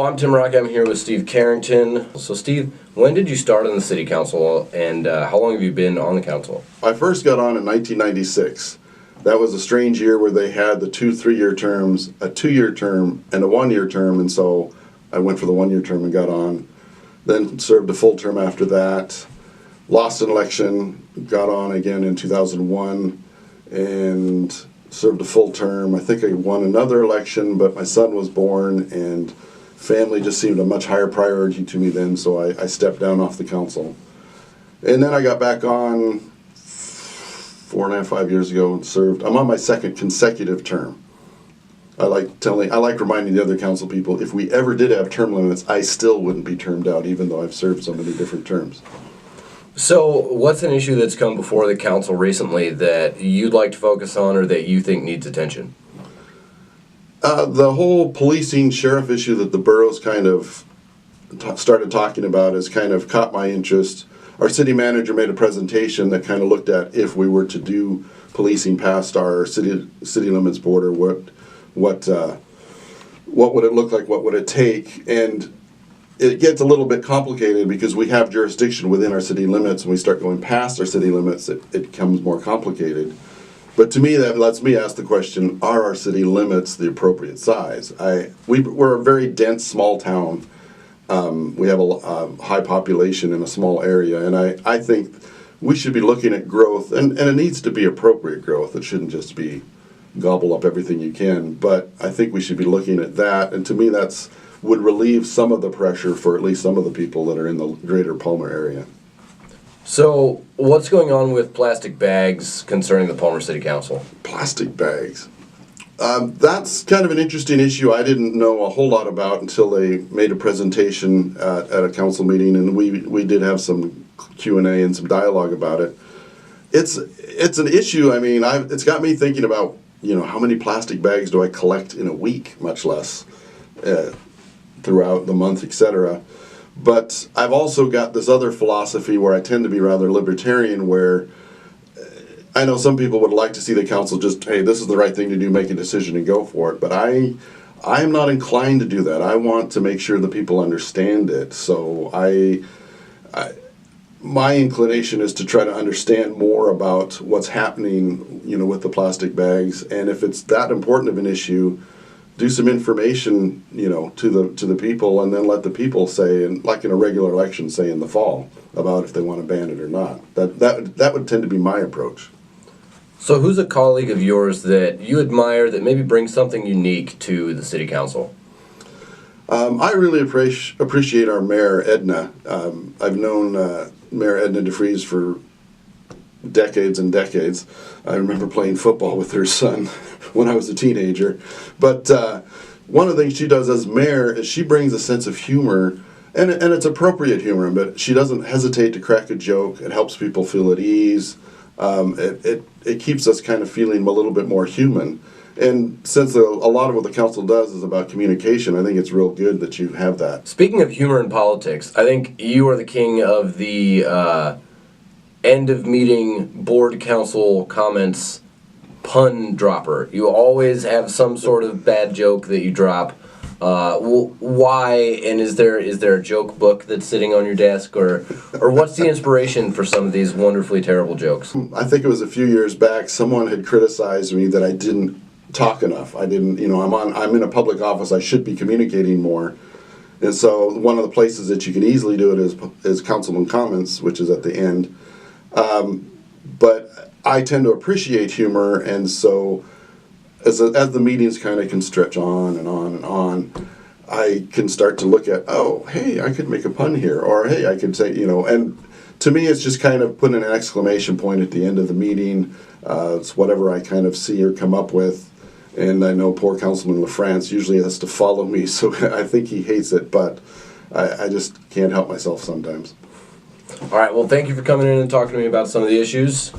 I'm Tim Rockey. I'm here with Steve Carrington. So Steve, when did you start on the city council, and how long have you been on the council? I first got on in 1996. That was a strange year where they had the 2 3-year terms, a 2-year term, and a 1-year term, and so I went for the 1-year term and got on. Then served a full term after that. Lost an election, got on again in 2001, and served a full term. I think I won another election, but my son was born, and family just seemed a much higher priority to me then, so I stepped down off the council. And then I got back on 4.5, 5 years ago and served. I'm on my second consecutive term. I like reminding the other council people, if we ever did have term limits, I still wouldn't be termed out, even though I've served so many different terms. So what's an issue that's come before the council recently that you'd like to focus on or that you think needs attention? The whole policing sheriff issue that the borough's kind of started talking about has kind of caught my interest. Our city manager made a presentation that kind of looked at if we were to do policing past our city limits border, what would it look like, what would it take, and it gets a little bit complicated because we have jurisdiction within our city limits, and we start going past our city limits, it becomes more complicated. But to me, that lets me ask the question, are our city limits the appropriate size? We're a very dense, small town. We have a high population in a small area, and I think we should be looking at growth, and it needs to be appropriate growth. It shouldn't just be gobble up everything you can, but I think we should be looking at that, and to me that's would relieve some of the pressure for at least some of the people that are in the greater Palmer area. So what's going on with plastic bags concerning the Palmer City Council? Plastic bags. That's kind of an interesting issue I didn't know a whole lot about until they made a presentation at a council meeting, and we did have some Q&A and some dialogue about it. It's an issue. I mean, it's got me thinking about, how many plastic bags do I collect in a week, much less throughout the month, etc. But I've also got this other philosophy where I tend to be rather libertarian, where I know some people would like to see the council just, hey, this is the right thing to do, make a decision and go for it. But I'm not inclined to do that. I want to make sure that people understand it. So my inclination is to try to understand more about what's happening, with the plastic bags. And if it's that important of an issue, do some information, to the people, and then let the people say, and like in a regular election, say in the fall, about if they want to ban it or not. That would tend to be my approach. So who's a colleague of yours that you admire that maybe brings something unique to the city council? I really appreciate our mayor, Edna. I've known Mayor Edna DeFries for decades and decades. I remember playing football with her son when I was a teenager. But one of the things she does as mayor is she brings a sense of humor, and it's appropriate humor, but she doesn't hesitate to crack a joke. It helps people feel at ease. It keeps us kind of feeling a little bit more human. And since a lot of what the council does is about communication, I think it's real good that you have that. Speaking of humor in politics, I think you are the king of the end of meeting board council comments pun dropper. You always have some sort of bad joke that you drop. Why? And is there a joke book that's sitting on your desk, or what's the inspiration for some of these wonderfully terrible jokes? I think it was a few years back. Someone had criticized me that I didn't talk enough. I didn't. I'm in a public office. I should be communicating more. And so one of the places that you can easily do it is Councilman comments, which is at the end. But I tend to appreciate humor, and so as the meetings kind of can stretch on and on and on, I can start to look at, oh, hey, I could make a pun here, or hey, I could say, and to me it's just kind of putting an exclamation point at the end of the meeting. It's whatever I kind of see or come up with, and I know poor Councilman LaFrance usually has to follow me, so I think he hates it, but I just can't help myself sometimes. All right, well, thank you for coming in and talking to me about some of the issues.